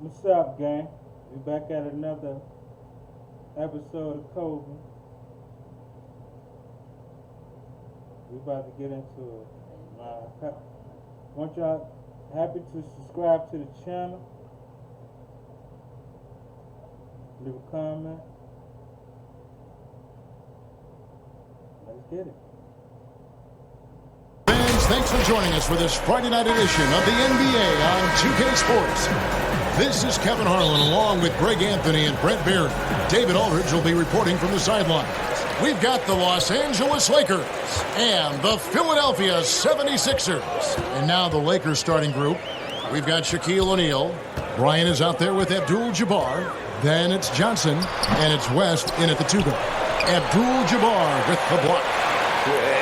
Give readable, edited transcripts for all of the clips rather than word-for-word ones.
What's up, gang? We back at another episode of Kobe. We about to get into it. Want y'all happy to subscribe to the channel. Leave a comment. Let's get it. Fans, thanks for joining us for this Friday night edition of the NBA on 2K Sports. This is Kevin Harlan along with Greg Anthony and Brent Beard. David Aldridge will be reporting from the sidelines. We've got the Los Angeles Lakers and the Philadelphia 76ers. And now the Lakers starting group. We've got Shaquille O'Neal. Brian is out there with Abdul-Jabbar. Then it's Johnson, and it's West in at the 2 guard. Abdul-Jabbar with the block.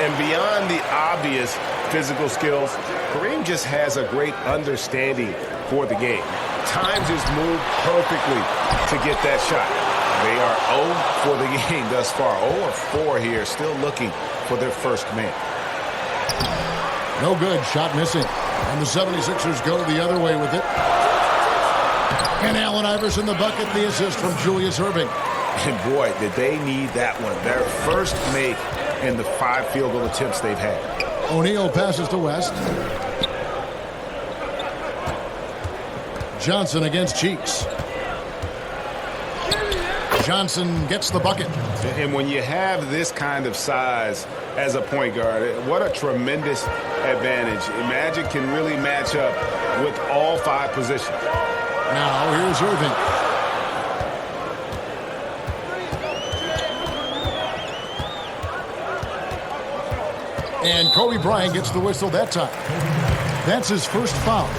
And beyond the obvious physical skills, Kareem just has a great understanding for the game. Times his move perfectly to get that shot. They are 0 for the game thus far. 0-4 here, still looking for their first man. No good, shot missing. And the 76ers go the other way with it. And Allen Iverson the bucket, the assist from Julius Erving. And boy, did they need that one. Their first make in the 5 field goal attempts they've had. O'Neal passes to West. Johnson against Cheeks. Johnson gets the bucket. And when you have this kind of size as a point guard, what a tremendous advantage. Magic can really match up with all 5 positions. Now here's Irving. And Kobe Bryant gets the whistle that time. That's his first foul.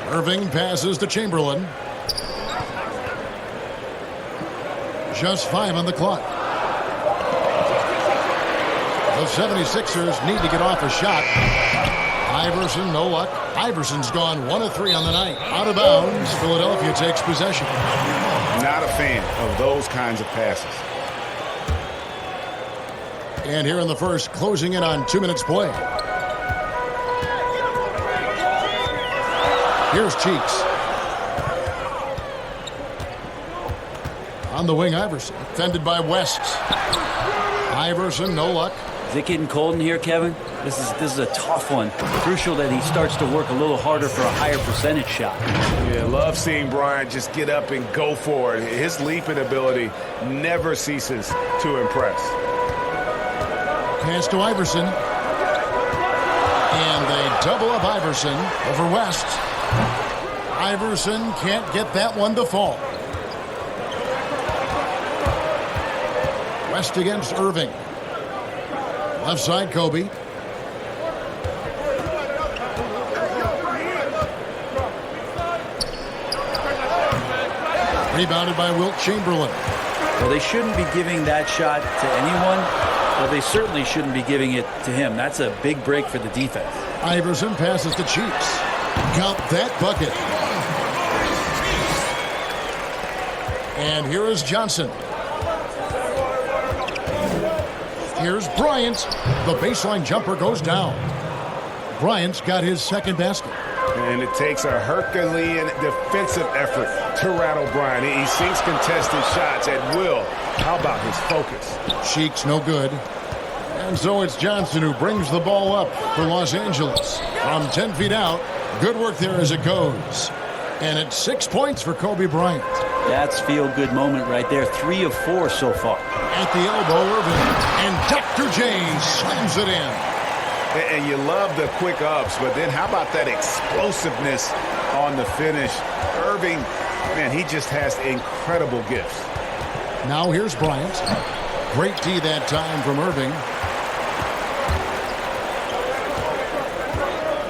Irving passes to Chamberlain. Just 5 on the clock. The 76ers need to get off a shot. Iverson, no luck. Iverson's gone 1 of 3 on the night. Out of bounds. Philadelphia takes possession. Not a fan of those kinds of passes. And here in the first, closing in on 2 minutes play. Here's Cheeks. On the wing, Iverson. Defended by West. Iverson, no luck. Is it getting cold in here, Kevin? This is a tough one. Crucial that he starts to work a little harder for a higher percentage shot. Yeah, love seeing Bryant just get up and go for it. His leaping ability never ceases to impress. Pass to Iverson. And they double up Iverson over West. Iverson can't get that one to fall. West against Irving. Left side, Kobe. Rebounded by Wilt Chamberlain. Well, they shouldn't be giving that shot to anyone, but they certainly shouldn't be giving it to him. That's a big break for the defense. Iverson passes to Cheeks. Count that bucket. And here is Johnson. Here's Bryant. The baseline jumper goes down. Bryant's got his second basket. And it takes a Herculean defensive effort to rattle Bryant. He sinks contested shots at will. How about his focus? Cheeks no good. And so it's Johnson who brings the ball up for Los Angeles. From 10 feet out, good work there as it goes. And it's 6 points for Kobe Bryant. That's feel-good moment right there. 3 of 4 so far. At the elbow, Irving. And Dr. J slams it in. And you love the quick ups, but then how about that explosiveness on the finish? Irving, man, he just has incredible gifts. Now here's Bryant. Great D that time from Irving.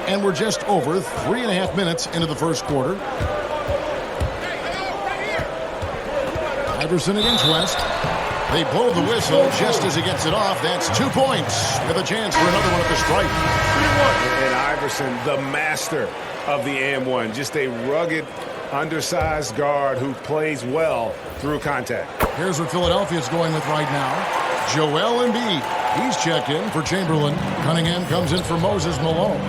And we're just over 3.5 minutes into the first quarter. Iverson against West. They blow the whistle just as he gets it off. That's 2 points with a chance for another one at the stripe. 3-1. And Iverson, the master of the and-one. Just a rugged, undersized guard who plays well through contact. Here's what Philadelphia's going with right now. Joel Embiid He's checked in for Chamberlain. Cunningham comes in for Moses Malone.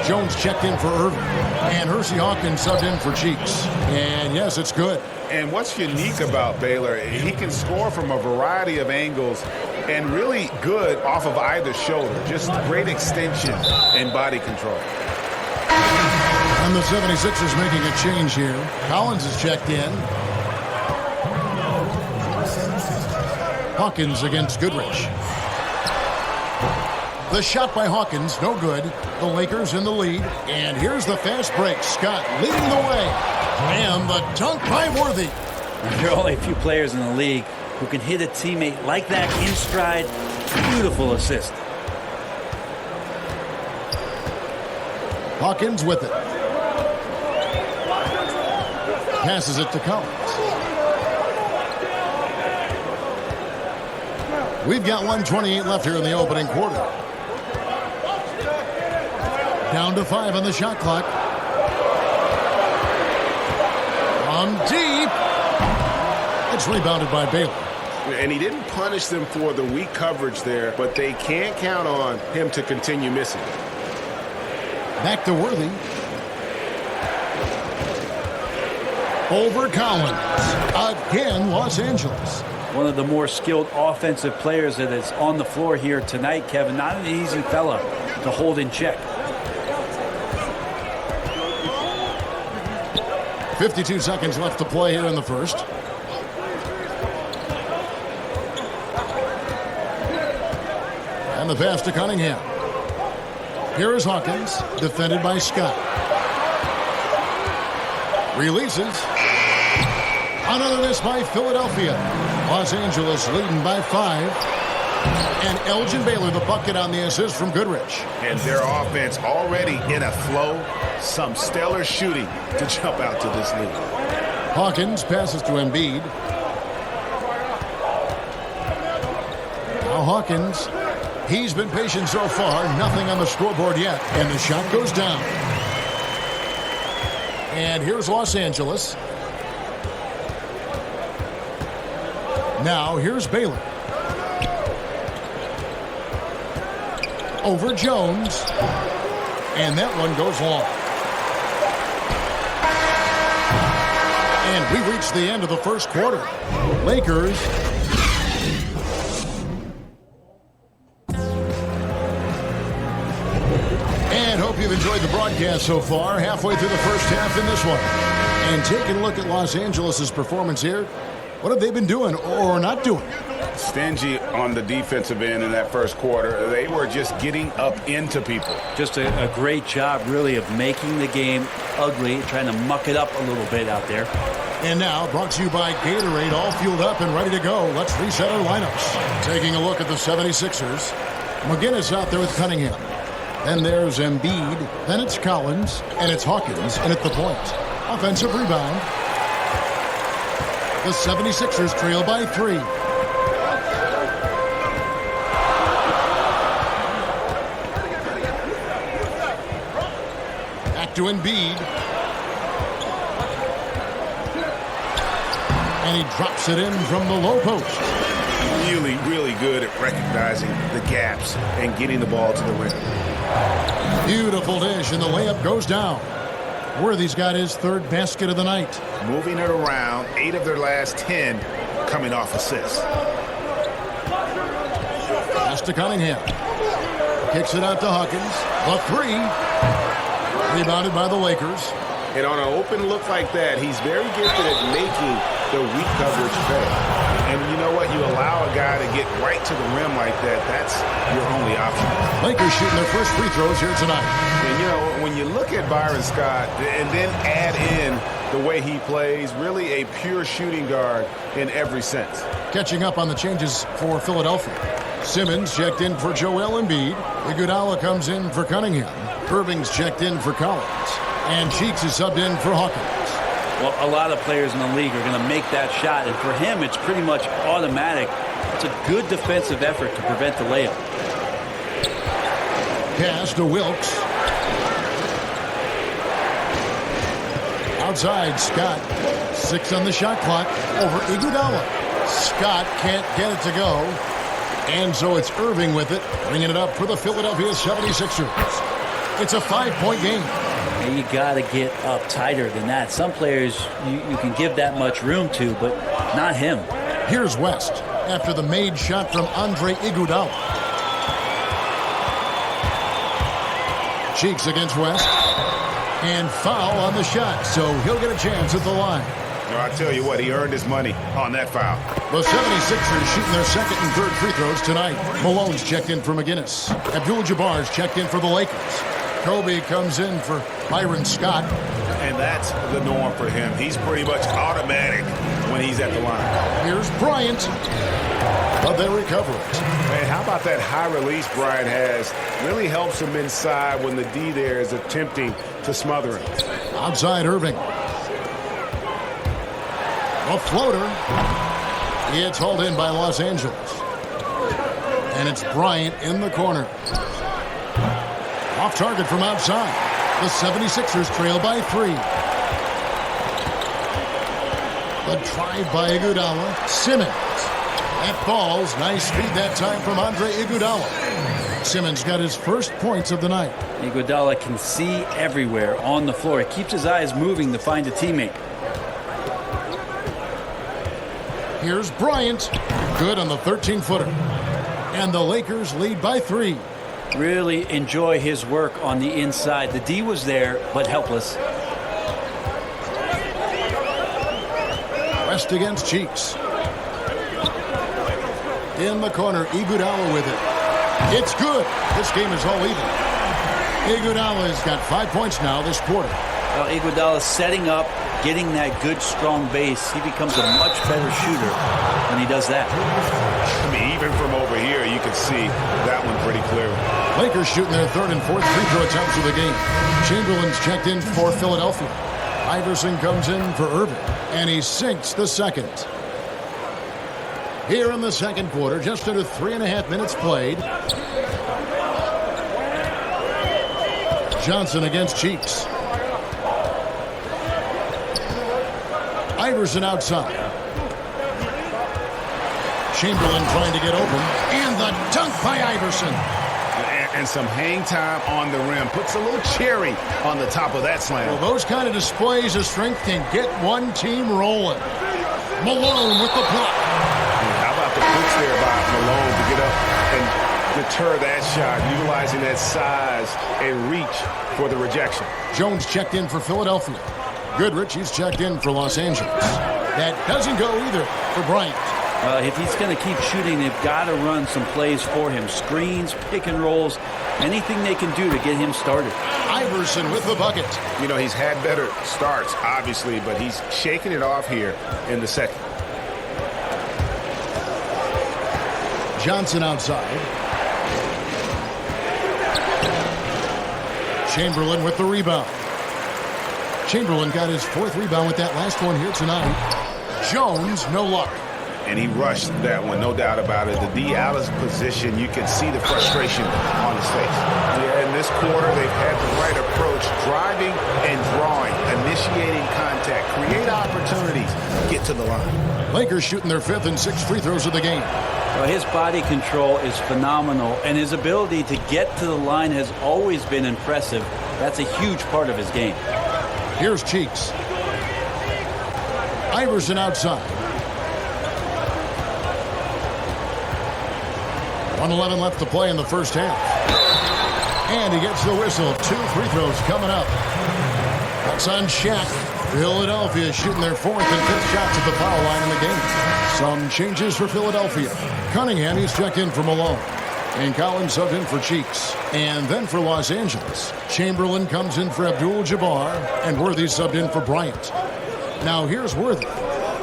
Jones checked in for Irvin. And Hersey Hawkins subbed in for Cheeks. And yes, it's good. And what's unique about Baylor, he can score from a variety of angles and really good off of either shoulder. Just great extension and body control. And the 76ers making a change here. Collins is checked in. Hawkins against Goodrich. The shot by Hawkins, no good. The Lakers in the lead. And here's the fast break. Scott leading the way. And the dunk by Worthy. There are only a few players in the league who can hit a teammate like that in stride. Beautiful assist. Hawkins with it. Passes it to Collins. We've got 1:28 left here in the opening quarter. Down to 5 on the shot clock. From deep. It's rebounded by Baylor. And he didn't punish them for the weak coverage there, but they can't count on him to continue missing. Back to Worthy. Over Collins. Again, Los Angeles. One of the more skilled offensive players that is on the floor here tonight, Kevin. Not an easy fella to hold in check. 52 seconds left to play here in the first. And the pass to Cunningham. Here is Hawkins, defended by Scott. Releases. Another miss by Philadelphia. Los Angeles leading by 5. And Elgin Baylor, the bucket on the assist from Goodrich. And their offense already in a flow. Some stellar shooting to jump out to this lead. Hawkins passes to Embiid. Now Hawkins. He's been patient so far. Nothing on the scoreboard yet. And the shot goes down. And here's Los Angeles. Now here's Baylor. Over Jones. And that one goes long. And we reached the end of the first quarter. Lakers. And hope you've enjoyed the broadcast so far. Halfway through the first half in this one. And taking a look at Los Angeles' performance here. What have they been doing or not doing? Stingy on the defensive end in that first quarter. They were just getting up into people. Just a great job, really, of making the game ugly, trying to muck it up a little bit out there. And now, brought to you by Gatorade, all fueled up and ready to go. Let's reset our lineups. Taking a look at the 76ers. McGinnis out there with Cunningham. Then there's Embiid. Then it's Collins. And it's Hawkins. And at the point. Offensive rebound. The 76ers trail by 3. Back to Embiid. And he drops it in from the low post. Really, really good at recognizing the gaps and getting the ball to the rim. Beautiful dish, and the layup goes down. Worthy's got his third basket of the night. Moving it around, 8 of their last 10 coming off assists. Pass to Cunningham. Kicks it out to Hawkins. The 3. Rebounded by the Lakers. And on an open look like that, he's very gifted at making the weak coverage pay. And you know what? You allow a guy to get right to the rim like that, that's your only option. Lakers shooting their first free throws here tonight. And, you know, when you look at Byron Scott and then add in the way he plays, really a pure shooting guard in every sense. Catching up on the changes for Philadelphia. Simmons checked in for Joel Embiid. Iguodala comes in for Cunningham. Irving's checked in for Collins. And Cheeks is subbed in for Hawkins. Well, a lot of players in the league are going to make that shot, and for him, it's pretty much automatic. It's a good defensive effort to prevent the layup. Pass to Wilkes. Outside, Scott. 6 on the shot clock over Iguodala. Scott can't get it to go. And so it's Irving with it, bringing it up for the Philadelphia 76ers. It's a 5-point game. And you got to get up tighter than that. Some players you can give that much room to, but not him. Here's West after the made shot from Andre Iguodala. Cheeks against West. And foul on the shot, so he'll get a chance at the line. I tell you what, he earned his money on that foul. The 76ers shooting their second and third free throws tonight. Malone's checked in for McGinnis. Abdul-Jabbar's checked in for the Lakers. Kobe comes in for Byron Scott. And that's the norm for him. He's pretty much automatic when he's at the line. Here's Bryant. But they recover it. Man, how about that high release Bryant has? Really helps him inside when the D there is attempting to smother him. Outside Irving. A floater. It's hauled in by Los Angeles. And it's Bryant in the corner. Off target from outside. The 76ers trail by 3. The drive by Iguodala. Simmons. That falls. Nice feed that time from Andre Iguodala. Simmons got his first points of the night. Iguodala can see everywhere on the floor. He keeps his eyes moving to find a teammate. Here's Bryant. Good on the 13-footer. And the Lakers lead by 3. Really enjoy his work on the inside. The D was there, but helpless. West against Cheeks. In the corner, Iguodala with it. It's good. This game is all even. Iguodala has got 5 points now this quarter. Well, Iguodala setting up, getting that good, strong base. He becomes a much better shooter when he does that. I mean, even from over here, you can see that one pretty clearly. Lakers shooting their third and fourth free throw attempts of the game. Chamberlain's checked in for Philadelphia. Iverson comes in for Irving, and he sinks the second. Here in the second quarter, just under 3.5 minutes played. Johnson against Cheeks. Iverson outside. Chamberlain trying to get open. And the dunk by Iverson. And some hang time on the rim. Puts a little cherry on the top of that slam. Well, those kind of displays of strength can get one team rolling. Malone with the block. How about the push there by Malone to get up and deter that shot, utilizing that size and reach for the rejection. Jones checked in for Philadelphia. Goodrich, he's checked in for Los Angeles. That doesn't go either for Bryant. If he's going to keep shooting, they've got to run some plays for him. Screens, pick and rolls, anything they can do to get him started. Iverson with the bucket. You know, he's had better starts, obviously, but he's shaking it off here in the second. Johnson outside. Chamberlain with the rebound. Chamberlain got his 4th rebound with that last one here tonight. Jones, no luck. And he rushed that one, no doubt about it. The D out of position, you can see the frustration on his face. Yeah, in this quarter, they've had the right approach, driving and drawing, initiating contact, create opportunities, get to the line. Lakers shooting their 5th and 6th free throws of the game. Well, his body control is phenomenal, and his ability to get to the line has always been impressive. That's a huge part of his game. Here's Cheeks. Iverson outside. 1:11 left to play in the first half. And he gets the whistle. 2 free throws coming up. That's on Shaq. Philadelphia shooting their 4th and 5th shots at the foul line in the game. Some changes for Philadelphia. Cunningham, he's checked in for Malone. And Collins subbed in for Cheeks. And then for Los Angeles, Chamberlain comes in for Abdul-Jabbar. And Worthy subbed in for Bryant. Now here's Worthy.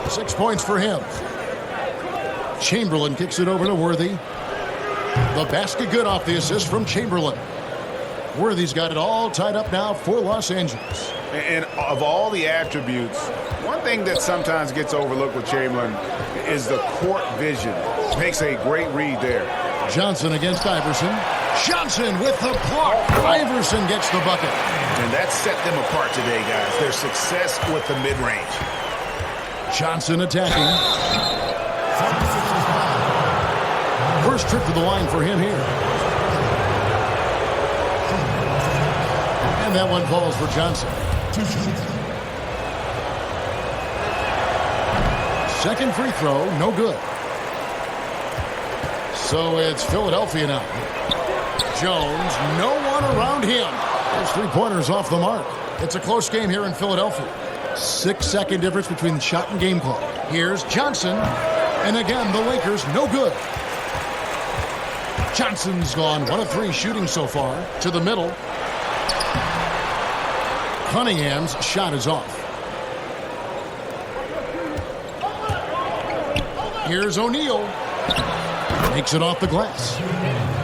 6 points for him. Chamberlain kicks it over to Worthy. The basket good off the assist from Chamberlain. Worthy's got it all tied up now for Los Angeles. And of all the attributes, one thing that sometimes gets overlooked with Chamberlain is the court vision. Makes a great read there. Johnson against Iverson. Johnson with the block. Iverson gets the bucket. And that set them apart today, guys. Their success with the mid-range. Johnson attacking. First trip to the line for him here. And that one falls for Johnson. Second free throw, no good. So it's Philadelphia now. Jones, no one around him. Those three-pointers off the mark. It's a close game here in Philadelphia. 6-second difference between the shot and game clock. Here's Johnson. And again, the Lakers, no good. Johnson's gone 1 of 3 shooting so far. To the middle. Cunningham's shot is off. Here's O'Neal. Makes it off the glass.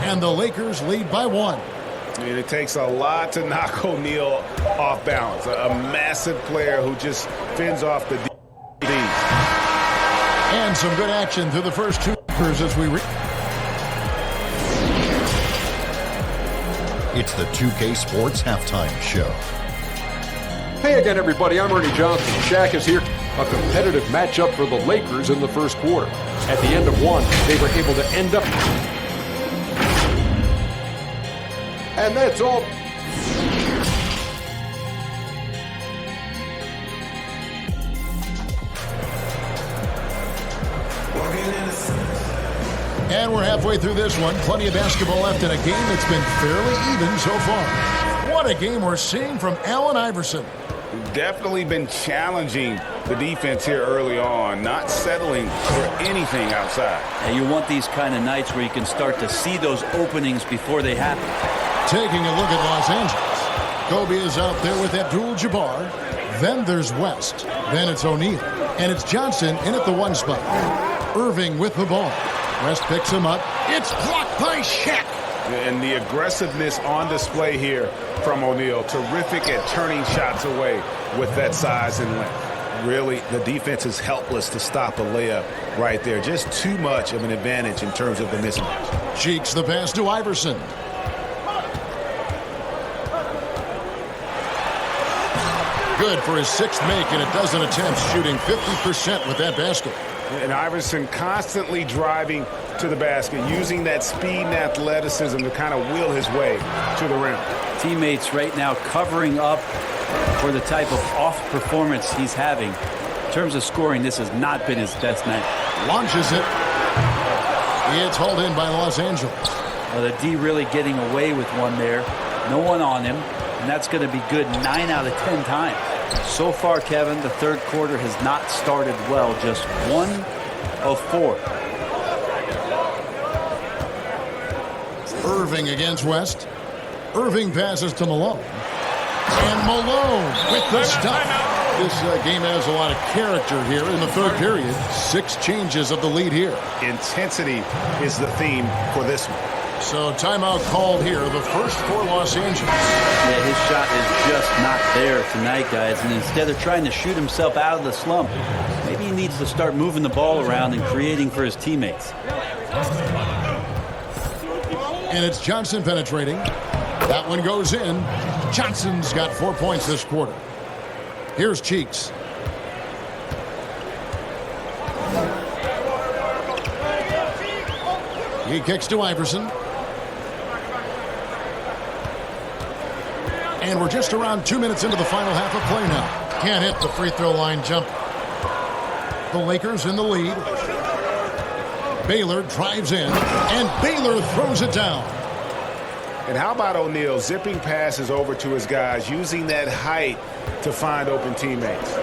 And the Lakers lead by 1. And it takes a lot to knock O'Neal off balance. A massive player who just fends off the D's. And some good action through the first 2 quarters as we It's the 2K Sports Halftime Show. Hey again, everybody. I'm Ernie Johnson. Shaq is here. A competitive matchup for the Lakers in the first quarter. At the end of one, they were able to end up. And that's all. And we're halfway through this one. Plenty of basketball left in a game that's been fairly even so far. What a game we're seeing from Allen Iverson. Definitely been challenging the defense here early on, not settling for anything outside. And you want these kind of nights where you can start to see those openings before they happen. Taking a look at Los Angeles. Kobe is out there with Abdul-Jabbar. Then there's West. Then it's O'Neal. And it's Johnson in at the 1 spot. Irving with the ball. West picks him up. It's blocked by Shaq. And the aggressiveness on display here from O'Neal. Terrific at turning shots away with that size and length. Really, the defense is helpless to stop a layup right there. Just too much of an advantage in terms of the mismatch. Cheeks the pass to Iverson. Good for his 6th make in a dozen attempts, shooting 50% with that basket. And Iverson constantly driving to the basket, using that speed and athleticism to kind of wheel his way to the rim. Teammates right now covering up for the type of off performance he's having. In terms of scoring, this has not been his best night. Launches it. It's hauled in by Los Angeles. Well, the D really getting away with one there. No one on him, and that's going to be good 9 out of 10 times. So far, Kevin, the third quarter has not started well. Just 1 of 4. Irving against West. Irving passes to Malone. And Malone with the stop. This game has a lot of character here in the third period. 6 changes of the lead here. Intensity is the theme for this one. So timeout called here, the first for Los Angeles. Yeah, his shot is just not there tonight, guys. And instead of trying to shoot himself out of the slump, maybe he needs to start moving the ball around and creating for his teammates. And it's Johnson penetrating. That one goes in. Johnson's got 4 points this quarter. Here's Cheeks. He kicks to Iverson. And we're just around 2 minutes into the final half of play now. Can't hit the free throw line jump. The Lakers in the lead. Baylor drives in, and Baylor throws it down. And how about O'Neal zipping passes over to his guys, using that height to find open teammates.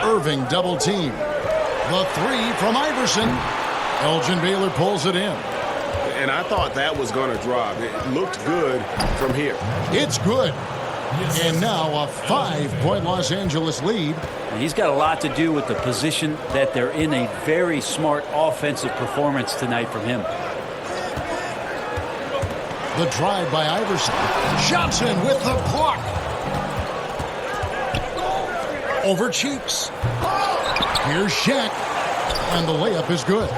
Irving double team. The 3 from Iverson. Elgin Baylor pulls it in. And I thought that was going to drop. It looked good from here. It's good. And now a 5-point Los Angeles lead. He's got a lot to do with the position that they're in. A very smart offensive performance tonight from him. The drive by Iverson. Johnson with the block. Over Cheeks. Here's Shaq. And the layup is good.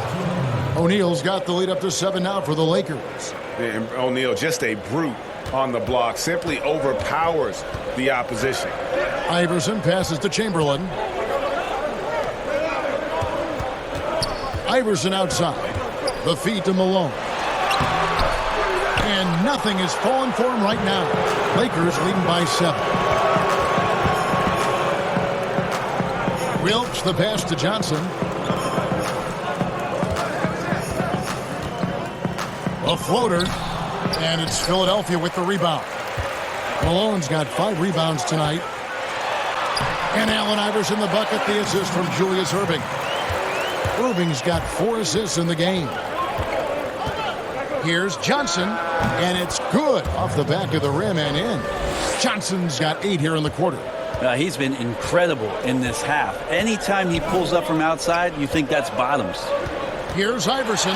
O'Neal's got the lead up to 7 now for the Lakers. And O'Neal, just a brute on the block, simply overpowers the opposition. Iverson passes to Chamberlain. Iverson outside. The feed to Malone. And nothing is falling for him right now. Lakers leading by 7. Wilkes the pass to Johnson. A floater. And it's Philadelphia with the rebound. Malone's got 5 rebounds tonight. And Allen Iverson the bucket, the assist from Julius Erving. Irving's got 4 assists in the game. Here's Johnson, and it's good off the back of the rim and in. Johnson's got 8 here in the quarter. He's been incredible in this half. Anytime he pulls up from outside, you think that's bottoms. Here's Iverson.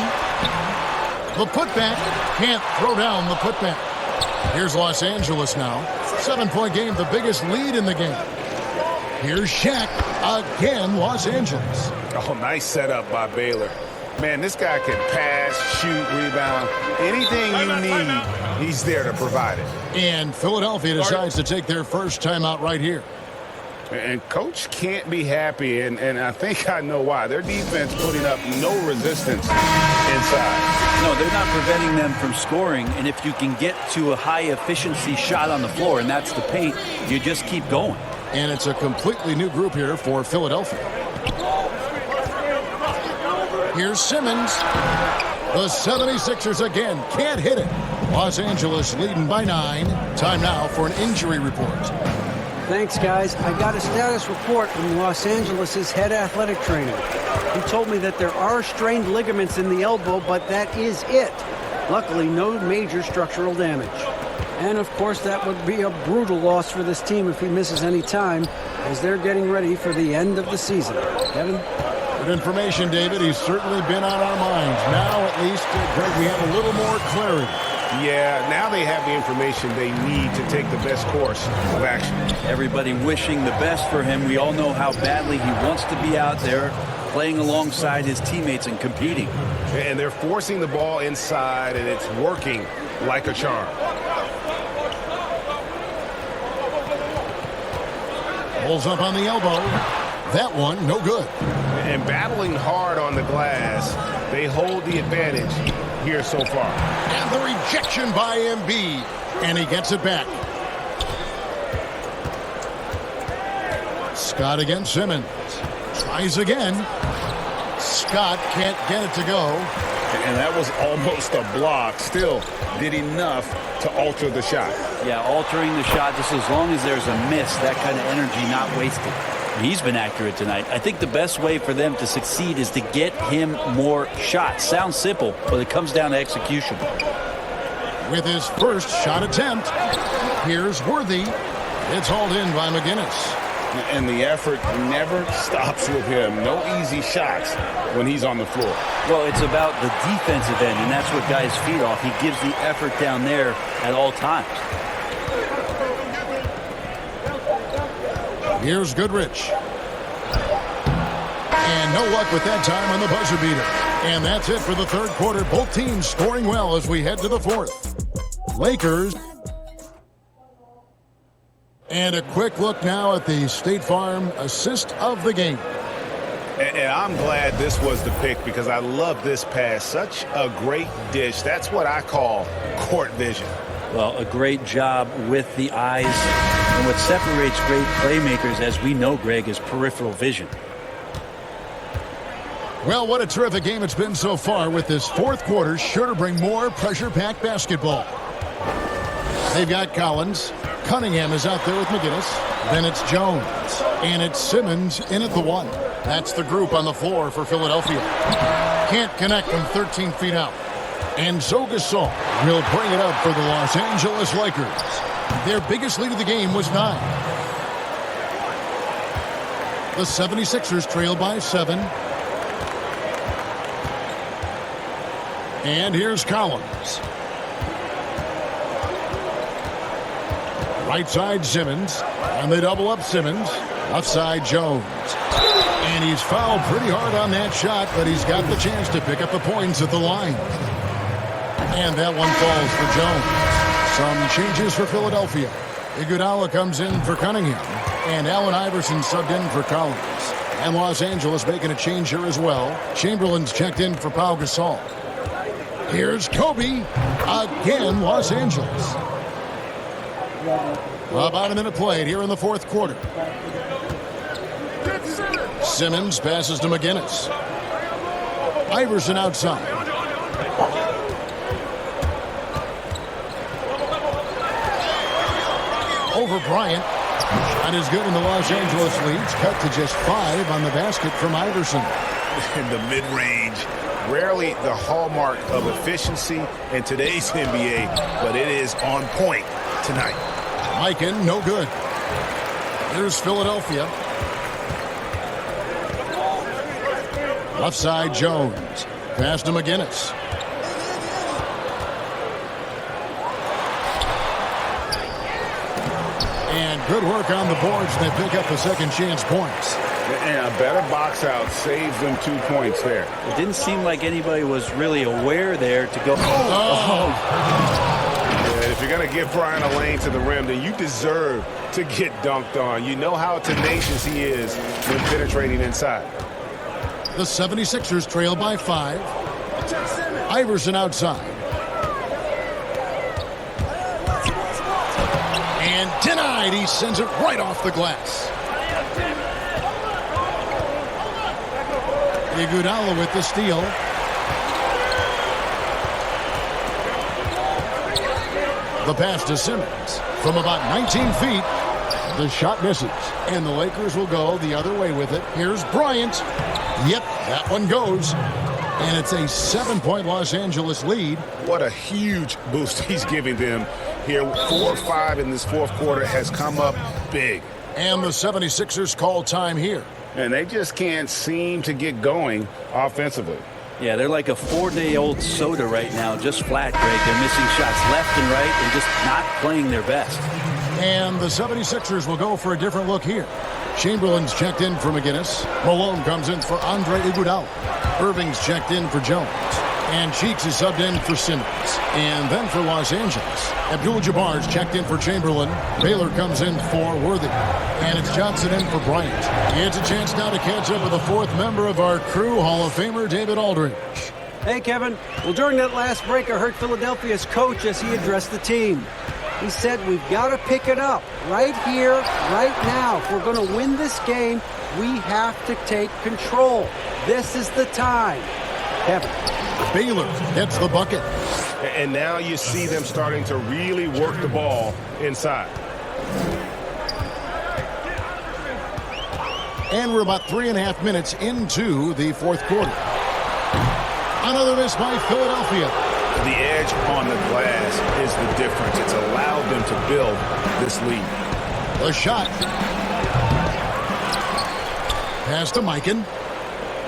The putback. Can't throw down the putback. Here's Los Angeles now. 7-point game, the biggest lead in the game. Here's Shaq. Again, Los Angeles. Oh, nice setup by Baylor. Man, this guy can pass, shoot, rebound. Anything you need, he's there to provide it. And Philadelphia decides to take their first timeout right here. And Coach can't be happy, and I think I know why. Their defense putting up no resistance inside. No, they're not preventing them from scoring, and if you can get to a high-efficiency shot on the floor, and that's the paint, you just keep going. And it's a completely new group here for Philadelphia. Here's Simmons. The 76ers again can't hit it. Los Angeles leading by 9. Time now for an injury report. Thanks, guys. I got a status report from Los Angeles' head athletic trainer. He told me that there are strained ligaments in the elbow, but that is it. Luckily, no major structural damage. And, of course, that would be a brutal loss for this team if he misses any time, as they're getting ready for the end of the season. Kevin? Good information, David. He's certainly been on our minds. Now, at least, Greg, we have a little more clarity. Yeah, now they have the information they need to take the best course of action. Everybody wishing the best for him. We all know how badly he wants to be out there playing alongside his teammates and competing. And they're forcing the ball inside, and it's working like a charm. Pulls up on the elbow. That one, no good. And battling hard on the glass, they hold the advantage here so far. And the rejection by Embiid. And he gets it back. Scott against Simmons. Tries again. Scott can't get it to go. And that was almost a block. Still did enough to alter the shot. Yeah, altering the shot just as long as there's a miss, that kind of energy not wasted. He's been accurate tonight. I think the best way for them to succeed is to get him more shots. Sounds simple, but it comes down to execution. With his first shot attempt, here's Worthy. It's hauled in by McGinnis. And the effort never stops with him. No easy shots when he's on the floor. Well, it's about the defensive end, and that's what guys feed off. He gives the effort down there at all times. Here's Goodrich. And no luck with that time on the buzzer beater. And that's it for the third quarter. Both teams scoring well as we head to the fourth. Lakers. And a quick look now at the State Farm assist of the game. And I'm glad this was the pick because I love this pass. Such a great dish. That's what I call court vision. Well, a great job with the eyes. And what separates great playmakers, as we know, Greg, is peripheral vision. Well, what a terrific game it's been so far with this fourth quarter. Sure to bring more pressure-packed basketball. They've got Collins. Cunningham is out there with McGinnis. Then it's Jones. And it's Simmons in at the 1. That's the group on the floor for Philadelphia. Can't connect from 13 feet out. And Gasol will bring it up for the Los Angeles Lakers. Their biggest lead of the game was 9. The 76ers trail by 7. And here's Collins. Right side Simmons. And they double up Simmons. Left side Jones. And he's fouled pretty hard on that shot, but he's got the chance to pick up the points at the line. And that one falls for Jones. Some changes for Philadelphia. Iguodala comes in for Cunningham. And Allen Iverson subbed in for Collins. And Los Angeles making a change here as well. Chamberlain's checked in for Pau Gasol. Here's Kobe. Again, Los Angeles. About a minute played here in the fourth quarter. Simmons passes to McGinnis. Iverson outside. Over Bryant. Shot is good, and the Los Angeles leads cut to just 5 on the basket from Iverson. In the mid-range, rarely the hallmark of efficiency in today's NBA, but it is on point tonight. Mikan, no good. Here's Philadelphia. Left side, Jones. Pass to McGinnis. And good work on the boards. They pick up the second chance points. And a better box out saves them 2 points there. It didn't seem like anybody was really aware there to go. And if you're going to give Brian a lane to the rim, then you deserve to get dunked on. You know how tenacious he is when penetrating inside. The 76ers trail by 5. Iverson outside. And denied. He sends it right off the glass. Iguodala with the steal. The pass to Simmons from about 19 feet. The shot misses, and the Lakers will go the other way with it. Here's Bryant. Yep, that one goes. And it's a 7-point Los Angeles lead. What a huge boost he's giving them here. 4-5 in this fourth quarter has come up big. And the 76ers call time here. And they just can't seem to get going offensively. Yeah, they're like a 4-day-old soda right now, just flat, Greg. They're missing shots left and right and just not playing their best. And the 76ers will go for a different look here. Chamberlain's checked in for McGinnis. Malone comes in for Andre Iguodala. Irving's checked in for Jones. And Cheeks is subbed in for Simmons. And then for Los Angeles, Abdul-Jabbar's checked in for Chamberlain. Baylor comes in for Worthy. And it's Johnson in for Bryant. It's a chance now to catch up with the fourth member of our crew, Hall of Famer David Aldridge. Hey, Kevin. Well, during that last break, I heard Philadelphia's coach as he addressed the team. He said, we've got to pick it up right here, right now. If we're going to win this game, we have to take control. This is the time. Kevin. Baylor gets the bucket. And now you see them starting to really work the ball inside. And we're about 3.5 minutes into the fourth quarter. Another miss by Philadelphia. The edge on the glass is the difference. It's allowed them to build this lead. The shot. Pass to Mikan.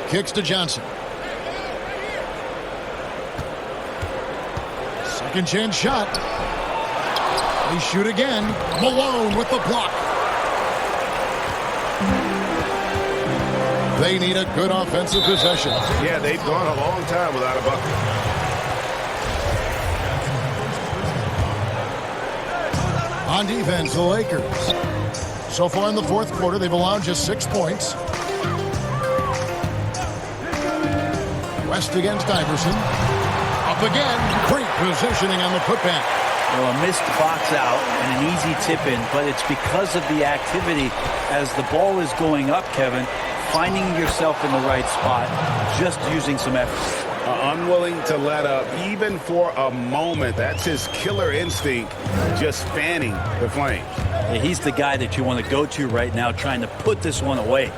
Kicks to Johnson. Second chance shot. They shoot again. Malone with the block. They need a good offensive possession. Yeah, they've gone a long time without a bucket. On defense, the Lakers. So far in the fourth quarter, they've allowed just 6 points. West against Iverson. Up again. Great positioning on the putback. Well, a missed box out and an easy tip in, but it's because of the activity as the ball is going up, Kevin, finding yourself in the right spot, just using some effort. Unwilling to let up even for a moment. That's his killer instinct, just fanning the flames. Yeah, he's the guy that you want to go to right now, trying to put this one away.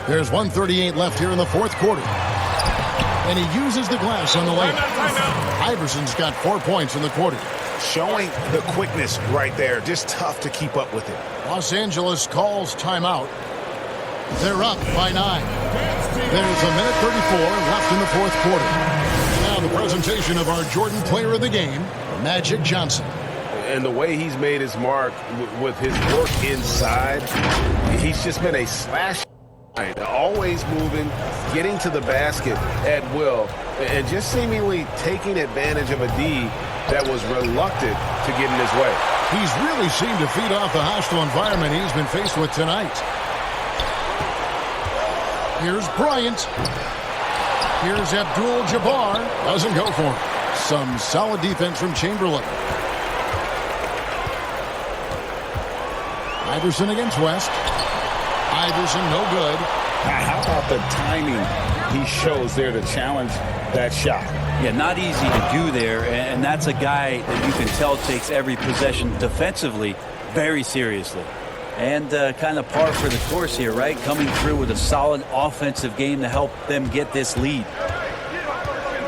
There's 1:38 left here in the fourth quarter. And he uses the glass on the layup. Iverson's got 4 points in the quarter. Showing the quickness right there. Just tough to keep up with it. Los Angeles calls timeout. They're up by 9. There's 1:34 left in the fourth quarter. And now the presentation of our Jordan Player of the Game, Magic Johnson. And the way he's made his mark with his work inside, he's just been a slash. Always moving, getting to the basket at will, and just seemingly taking advantage of a D that was reluctant to get in his way. He's really seemed to feed off the hostile environment he's been faced with tonight. Here's Bryant. Here's Abdul-Jabbar. Doesn't go for it. Some solid defense from Chamberlain. Iverson against West. Iverson, no good. How about the timing he shows there to challenge that shot? Yeah, not easy to do there, and that's a guy that you can tell takes every possession defensively very seriously. And kind of par for the course here, right? Coming through with a solid offensive game to help them get this lead.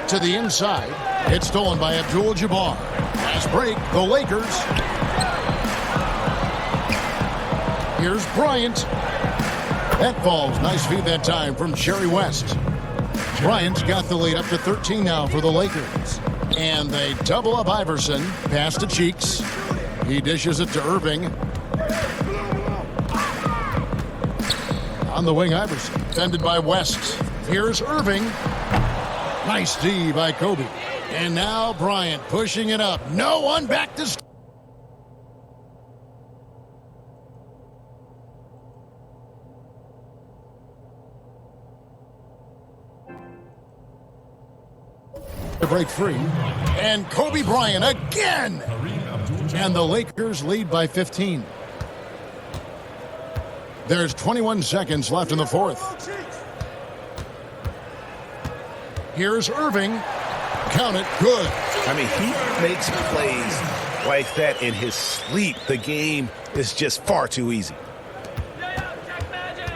To the inside. It's stolen by Abdul-Jabbar. Fast break, the Lakers. Here's Bryant. That falls. Nice feed that time from Jerry West. Bryant's got the lead up to 13 now for the Lakers. And they double up Iverson. Pass to Cheeks. He dishes it to Irving. On the wing, Iverson. Defended by West. Here's Irving. Nice D by Kobe. And now Bryant pushing it up. No one back to... to break free. And Kobe Bryant again. And the Lakers lead by 15. There's 21 seconds left in the fourth. Here's Irving. Count it. Good. I mean, he makes plays like that in his sleep. The game is just far too easy.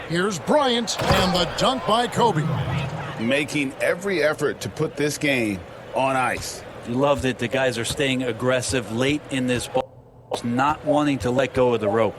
Here's Bryant and the dunk by Kobe. Making every effort to put this game on ice. You love that the guys are staying aggressive late in this ball, not wanting to let go of the rope.